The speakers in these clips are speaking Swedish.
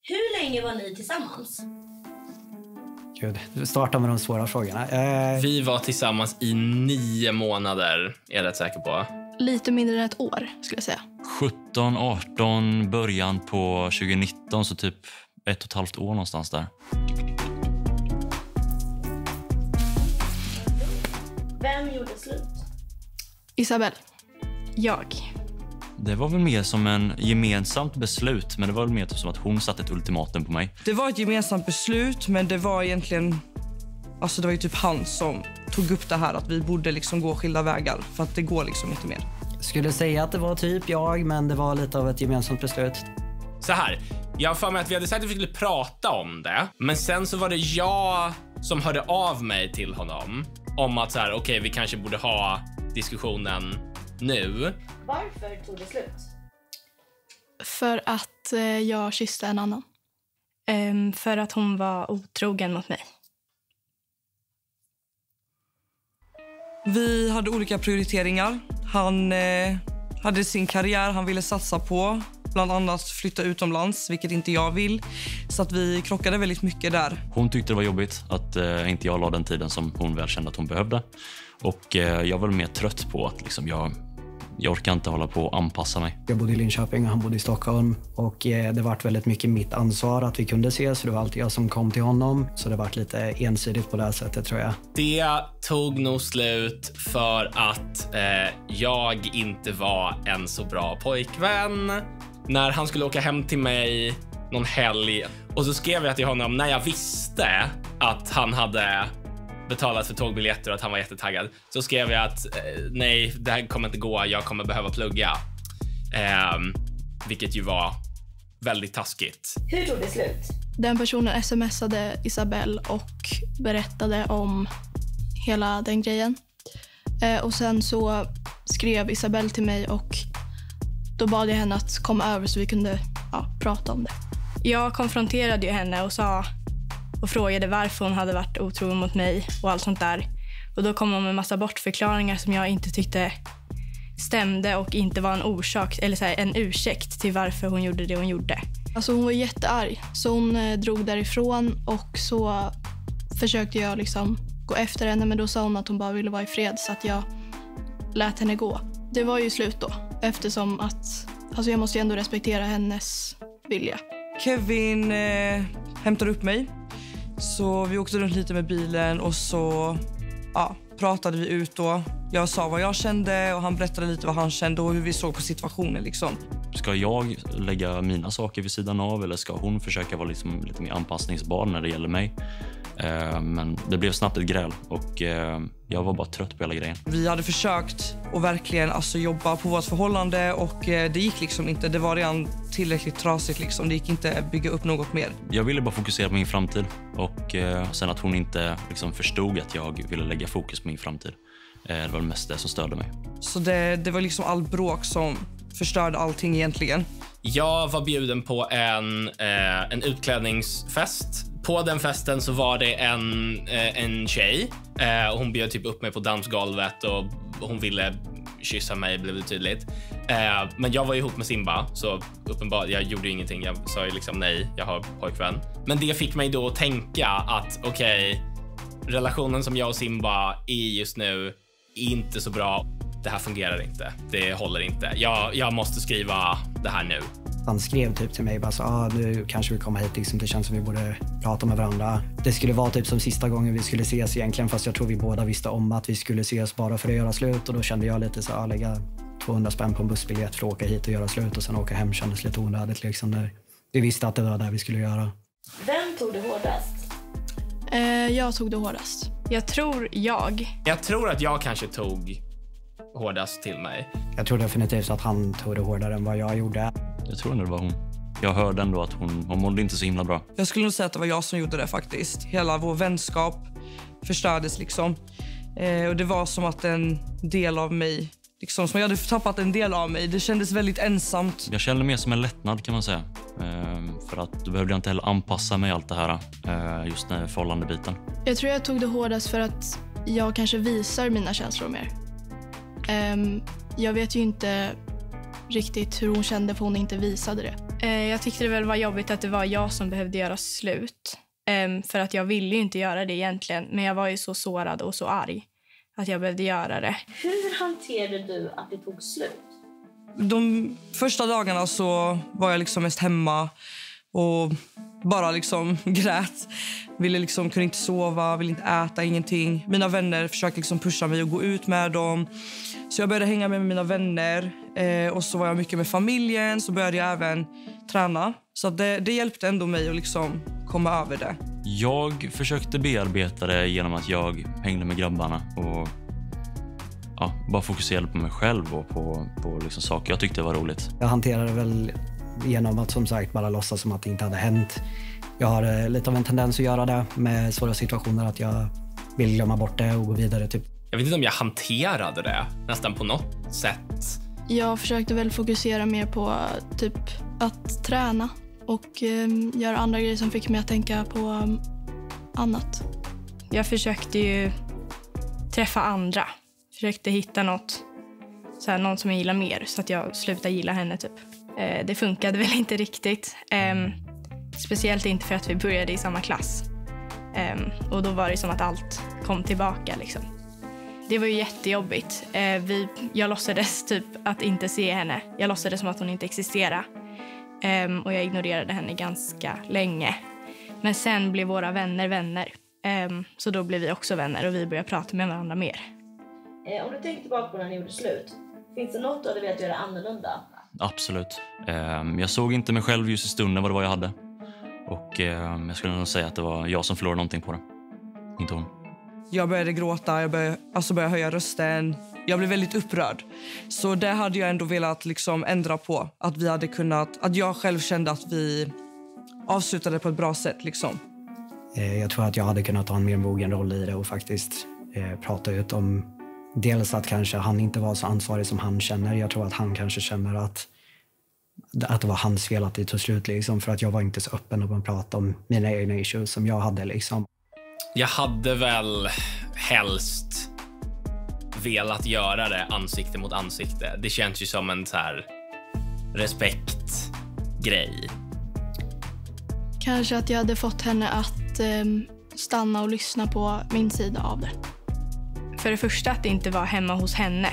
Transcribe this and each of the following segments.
Hur länge var ni tillsammans? Gud, starta med de svåra frågorna. Vi var tillsammans i 9 månader, är jag rätt säker på. Lite mindre än ett år, skulle jag säga. 17, 18, början på 2019, så typ 1,5 år någonstans där. Vem gjorde slut? Isabel. Jag. Det var väl mer som en gemensamt beslut, men det var väl mer typ som att hon satte ett ultimatum på mig. Det var ett gemensamt beslut, men det var egentligen... Alltså det var ju typ han som tog upp det här att vi borde liksom gå skilda vägar, för att det går liksom inte mer. Skulle säga att det var typ jag, men det var lite av ett gemensamt beslut. Så här, jag har för mig att vi hade sagt att vi skulle prata om det, men sen så var det jag som hörde av mig till honom om att så här, okej, vi kanske borde ha diskussionen nu. Varför tog det slut? För att jag kysste en annan. För att hon var otrogen mot mig. Vi hade olika prioriteringar. Han hade sin karriär han ville satsa på. Bland annat flytta utomlands, vilket inte jag vill. Så att vi krockade väldigt mycket där. Hon tyckte det var jobbigt att inte jag la den tiden som hon väl kände att hon behövde. Och jag var mer trött på att liksom, jag orkar inte hålla på och anpassa mig. Jag bodde i Linköping och han bodde i Stockholm. Och det var väldigt mycket mitt ansvar att vi kunde ses. För det var alltid jag som kom till honom. Så det var lite ensidigt på det här sättet, tror jag. Det tog nog slut för att jag inte var en så bra pojkvän. När han skulle åka hem till mig någon helg. Och så skrev jag till honom när jag visste att han hade betalat för tågbiljetter och att han var jättetaggad. Så skrev jag att nej, det här kommer inte gå, jag kommer behöva plugga. Vilket ju var väldigt taskigt. Hur tog det slut? Den personen smsade Isabel och berättade om hela den grejen. Och sen så skrev Isabel till mig och då bad jag henne att komma över så vi kunde prata om det. Jag konfronterade ju henne och frågade varför hon hade varit otrogen mot mig och allt sånt där. Och då kom hon med en massa bortförklaringar som jag inte tyckte stämde och inte var en orsak eller så här, en ursäkt till varför hon gjorde det hon gjorde. Alltså hon var jättearg, så hon drog därifrån och så försökte jag liksom gå efter henne, men då sa hon att hon bara ville vara i fred så att jag lät henne gå. Det var ju slut då, eftersom att alltså jag måste ju ändå respektera hennes vilja. Kevin hämtade upp mig. Så vi åkte runt lite med bilen och så pratade vi ut då. Jag sa vad jag kände och han berättade lite vad han kände och hur vi såg på situationen liksom. Ska jag lägga mina saker vid sidan av eller ska hon försöka vara liksom lite mer anpassningsbar när det gäller mig? Men det blev snabbt ett gräl och jag var bara trött på hela grejen. Vi hade försökt att verkligen jobba på vårt förhållande och det gick liksom inte. Det var redan tillräckligt trasigt liksom. Det gick inte att bygga upp något mer. Jag ville bara fokusera på min framtid och sen att hon inte liksom förstod att jag ville lägga fokus på min framtid. Det var mest det som störde mig. Så det var liksom all bråk som förstörde allting egentligen. Jag var bjuden på en utklädningsfest. På den festen så var det en tjej. Och hon bjöd typ upp mig på dansgolvet och hon ville kyssa mig, blev det tydligt. Men jag var ihop med Simba, så uppenbart, jag gjorde ingenting. Jag sa ju liksom nej, jag har pojkvän. Men det fick mig då att tänka att okej, relationen som jag och Simba är just nu är inte så bra. Det här fungerar inte, det håller inte. Jag måste skriva det här nu. Han skrev typ till mig bara så, nu kanske vi kommer hit liksom, det känns som vi borde prata med varandra. Det skulle vara typ som sista gången vi skulle ses egentligen, fast jag tror vi båda visste om att vi skulle ses bara för att göra slut. Och då kände jag lite så, lägga 200 spänn på en bussbiljett för att åka hit och göra slut och sen åka hem kändes lite onödigt liksom. Där vi visste att det var det vi skulle göra. Vem tog det hårdast? Jag tog det hårdast. Jag tror att jag kanske tog hårdast till mig. Jag tror definitivt att han tog det hårdare än vad jag gjorde. Jag tror ändå det var hon. Jag hörde ändå att hon mådde inte så himla bra. Jag skulle nog säga att det var jag som gjorde det faktiskt. Hela vår vänskap förstördes liksom. Och det var som att en del av mig, liksom som jag hade tappat en del av mig. Det kändes väldigt ensamt. Jag kände mer som en lättnad kan man säga. För att då behövde jag inte heller anpassa mig allt det här. Just den förhållande biten. Jag tror jag tog det hårdast för att jag kanske visar mina känslor mer. Jag vet ju inte riktigt hur hon kände för hon inte visade det. Jag tyckte det väl var jobbigt att det var jag som behövde göra slut. För att jag ville ju inte göra det egentligen. Men jag var ju så sårad och så arg att jag behövde göra det. Hur hanterade du att det tog slut? De första dagarna så var jag liksom mest hemma och bara liksom grät. Kunde inte sova, ville inte äta, ingenting. Mina vänner försökte liksom pusha mig och gå ut med dem. Så jag började hänga med mina vänner. Och så var jag mycket med familjen. Så började jag även träna. Så det hjälpte ändå mig att liksom komma över det. Jag försökte bearbeta det genom att jag hängde med grabbarna och bara fokuserade på mig själv och på liksom saker jag tyckte var roligt. Jag hanterade väl genom att som sagt bara låtsas som att det inte hade hänt. Jag har lite av en tendens att göra det med svåra situationer, att jag vill glömma bort det och gå vidare typ. Jag vet inte om jag hanterade det nästan på något sätt. Jag försökte väl fokusera mer på typ att träna och göra andra grejer som fick mig att tänka på annat. Jag försökte ju träffa andra. Försökte hitta någon som jag gillar mer så att jag slutade gilla henne typ. Det funkade väl inte riktigt. Speciellt inte för att vi började i samma klass. Och då var det som att allt kom tillbaka liksom. Det var ju jättejobbigt. Jag låtsades typ att inte se henne. Jag låtsades som att hon inte existerade. Och jag ignorerade henne ganska länge. Men sen blev våra vänner. Så då blev vi också vänner och vi började prata med varandra mer. Om du tänker tillbaka på när ni gjorde slut, finns det något du hade velat göra annorlunda? Absolut. Jag såg inte mig själv just i stunden vad det var jag hade. Och jag skulle nog säga att det var jag som förlorade någonting på det. Inte hon. Jag började gråta, jag började höja rösten. Jag blev väldigt upprörd. Så det hade jag ändå velat liksom ändra på. Att vi hade kunnat, att jag själv kände att vi avslutade på ett bra sätt liksom. Jag tror att jag hade kunnat ha en mer mogen roll i det och faktiskt prata ut om dels att kanske han inte var så ansvarig som han känner. Jag tror att han kanske känner att det var hans fel att det tog slut liksom, för att jag var inte så öppen och prata om mina egna issues som jag hade liksom. Jag hade väl helst velat göra det ansikte mot ansikte. Det känns ju som en så här respektgrej. Kanske att jag hade fått henne att stanna och lyssna på min sida av det. För det första att det inte var hemma hos henne.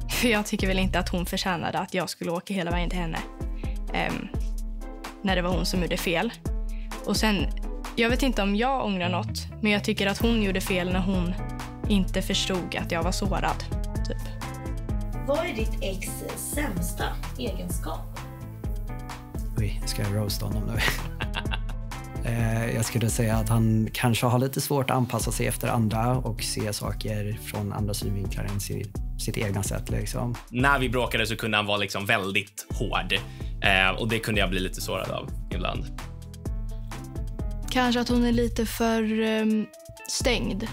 För jag tycker väl inte att hon förtjänade att jag skulle åka hela vägen till henne. När det var hon som gjorde fel. Och sen, jag vet inte om jag ångrar något. Men jag tycker att hon gjorde fel när hon inte förstod att jag var sårad. Typ. Vad är ditt ex sämsta egenskap? Oj, ska jag roasta honom nu? Jag skulle säga att han kanske har lite svårt att anpassa sig efter andra och se saker från andra synvinklar än sitt egna sätt. Liksom. När vi bråkade så kunde han vara liksom väldigt hård. Och det kunde jag bli lite sårad av ibland. Kanske att hon är lite för stängd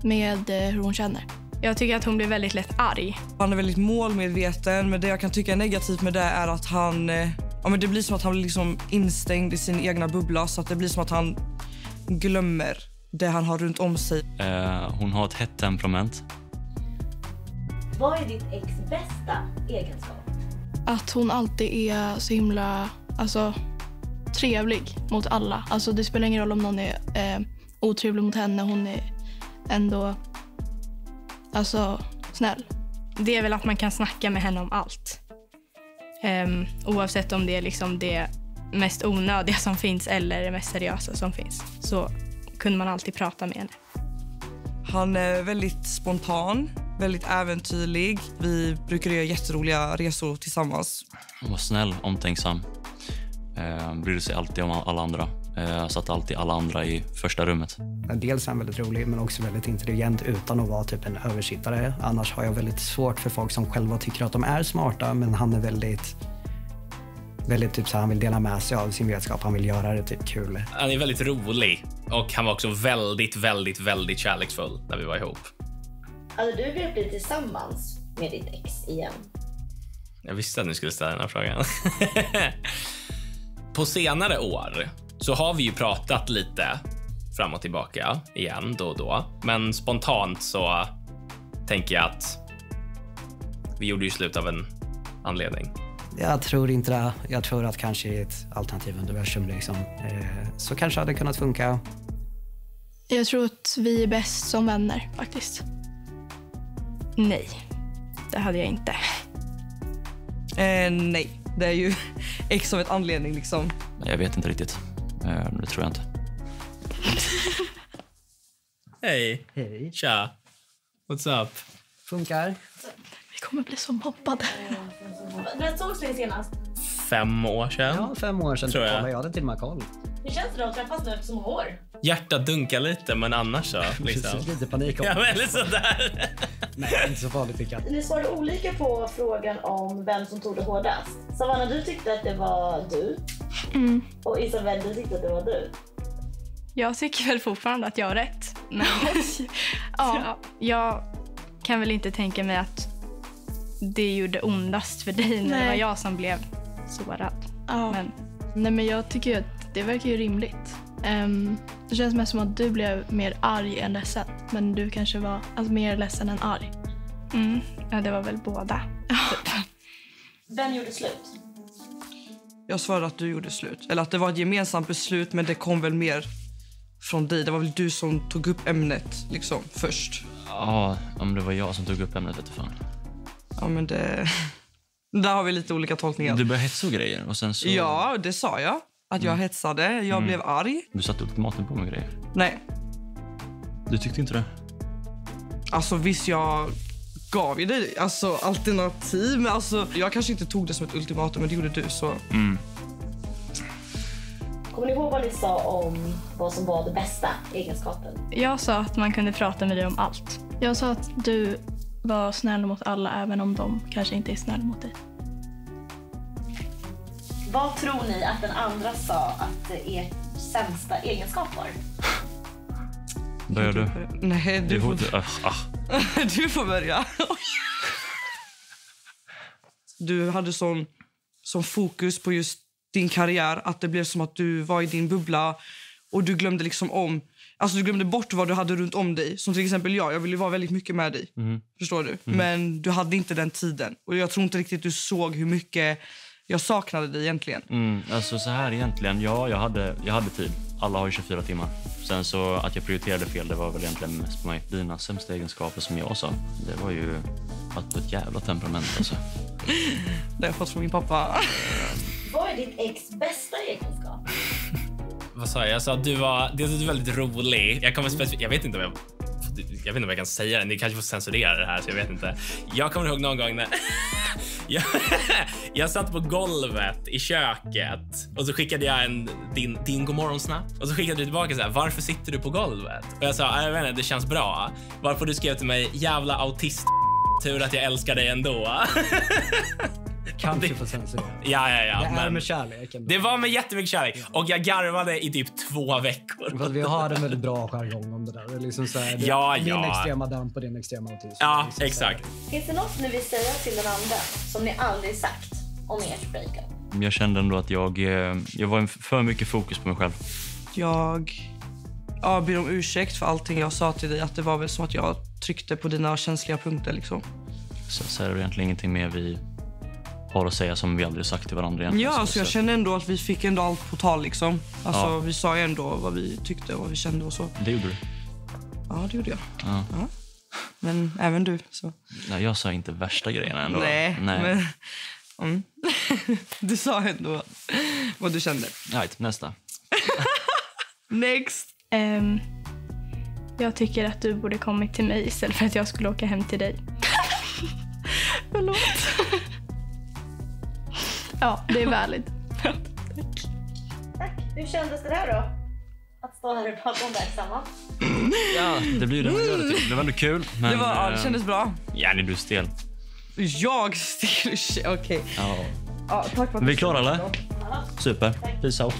med hur hon känner. Jag tycker att hon blir väldigt lätt arg. Han är väldigt målmedveten, men det jag kan tycka är negativt med det är att han... men det blir som att han blir liksom instängd i sin egna bubbla, så att det blir som att han glömmer det han har runt om sig. Hon har ett hett temperament. Vad är ditt ex bästa egenskap? Att hon alltid är så himla trevlig mot alla. Alltså det spelar ingen roll om någon är otrevlig mot henne. Hon är ändå snäll. Det är väl att man kan snacka med henne om allt. Oavsett om det är liksom det mest onödiga som finns eller det mest seriösa som finns, så kunde man alltid prata med henne. Han är väldigt spontan, väldigt äventyrlig. Vi brukar göra jätteroliga resor tillsammans. Hon var snäll, omtänksam. Brydde sig alltid om alla andra. Satt alltid alla andra i första rummet. Dels är han väldigt rolig men också väldigt intelligent utan att vara typ en översittare. Annars har jag väldigt svårt för folk som själva tycker att de är smarta, men han är väldigt typ så han vill dela med sig av sin vetskap. Han vill göra det typ kul. Han är väldigt rolig och han var också väldigt, väldigt, väldigt kärleksfull när vi var ihop. Hade du velat bli tillsammans med ditt ex igen? Jag visste att ni skulle ställa den här frågan. På senare år så har vi ju pratat lite fram och tillbaka igen då och då. Men spontant så tänker jag att vi gjorde ju slut av en anledning. Jag tror inte det. Jag tror att kanske i ett alternativ universum liksom, så kanske hade kunnat funka. Jag tror att vi är bäst som vänner faktiskt. Nej, det hade jag inte. Nej, det är ju X av ett anledning liksom. Jag vet inte riktigt. Det tror jag inte. Hej. Hej. Tja. What's up? Funkar. Vi kommer bli så mobbade. När sågs ni senast? 5 år sedan. Ja, 5 år sedan Tror jag. jag hade till och med koll. Hur känns det då att träffas nu efter så många år? Hjärtat dunkar lite, men annars så. Liksom. Lite panik. Ja, men eller sådär. Nej, inte så farligt tycker jag. Ni svarade olika på frågan om vem som tog det hårdast. Savannah, du tyckte att det var du. Och Isabelle, du tyckte att det var du. Jag tycker väl fortfarande att jag har rätt. Men ja, jag kan väl inte tänka mig att det gjorde ondast för dig när det var jag som blev sårad. Ja. Men jag tycker att det verkar ju rimligt. Det känns mest som att du blev mer arg än ledsen. Men du kanske var mer ledsen än arg. Ja, det var väl båda. Vem gjorde slut? Jag svarade att du gjorde slut. Eller att det var ett gemensamt beslut, men det kom väl mer från dig. Det var väl du som tog upp ämnet liksom först. Ja, om det var jag som tog upp ämnet lite fan. Ja, men det... Där har vi lite olika tolkningar. Du började hetsa och grejer och sen så... Ja, det sa jag. Att jag hetsade. Jag blev arg. Du satte ultimatum på mig grejer. Nej. Du tyckte inte det? Alltså visst, jag gav ju dig alternativ. Men jag kanske inte tog det som ett ultimatum, men det gjorde du. Så. Kommer ni ihåg vad ni sa om vad som var det bästa egenskapen? Jag sa att man kunde prata med dig om allt. Jag sa att du var snäll mot alla även om de kanske inte är snäll mot dig. Vad tror ni att den andra sa att er sämsta egenskap var? Börjar du? Nej, du får... Du får börja. Du hade sån fokus på just din karriär att det blev som att du var i din bubbla och du glömde liksom du glömde bort vad du hade runt om dig. Som till exempel jag ville vara väldigt mycket med dig. Förstår du? Men du hade inte den tiden. Och jag tror inte riktigt du såg hur mycket jag saknade dig egentligen. Alltså så här egentligen, ja, jag hade tid. Alla har ju 24 timmar. Sen så att jag prioriterade fel, det var väl egentligen mest på mig. Dina sämsta egenskaper som jag sa, det var ju att ett jävla temperament alltså. Det har jag fått från min pappa. Vad är ditt ex bästa egenskap? Vad sa jag? Jag sa att du är väldigt rolig. Jag vet inte om jag kan säga det. Ni kanske får censurera det här, så jag vet inte. Jag kommer ihåg någon gång när jag satt på golvet i köket och så skickade jag din godmorgonsnapp och så skickade du tillbaka så här: varför sitter du på golvet? Och jag sa, jag vet inte, det känns bra. Varför du skrev till mig, jävla autist, tur att jag älskar dig ändå. Kanske få censurera. Ja. Det är med kärlek. Det var med jättemycket kärlek. Och jag garvade i typ 2 veckor. För att vi har en väldigt bra jargong om det där. Det är liksom så här, min extrema damp och din extrema autism. Ja, liksom exakt. Finns det något ni vill säga till den andra som ni aldrig sagt om ert breakup? Jag kände ändå att jag var för mycket fokus på mig själv. Jag ber om ursäkt för allting jag sa till dig. Att det var väl som att jag tryckte på dina känsliga punkter liksom. Så är det egentligen ingenting mer vi har att säga som vi aldrig sagt till varandra egentligen. Ja, alltså jag känner ändå att vi fick ändå allt på tal liksom. Alltså vi sa ju ändå vad vi tyckte och vad vi kände och så. Det gjorde du. Ja, det gjorde jag. Ja. Men även du så. Nej, jag sa inte värsta grejerna ändå. Nej. Men du sa ändå vad du kände. Right, nästa. Next. Jag tycker att du borde kommit till mig istället för att jag skulle åka hem till dig. Förlåt. Ja, det är värligt. Tack. Hur kändes det där då? Att stå här och prata om det här tillsammans? Ja, det blir det man gör det till. Det var ändå kul. Men, Det kändes bra. Ja, du är stel. Jag stel? Okej. Ja. Ja, tack för att Vi är klara eller? Super. Peace out.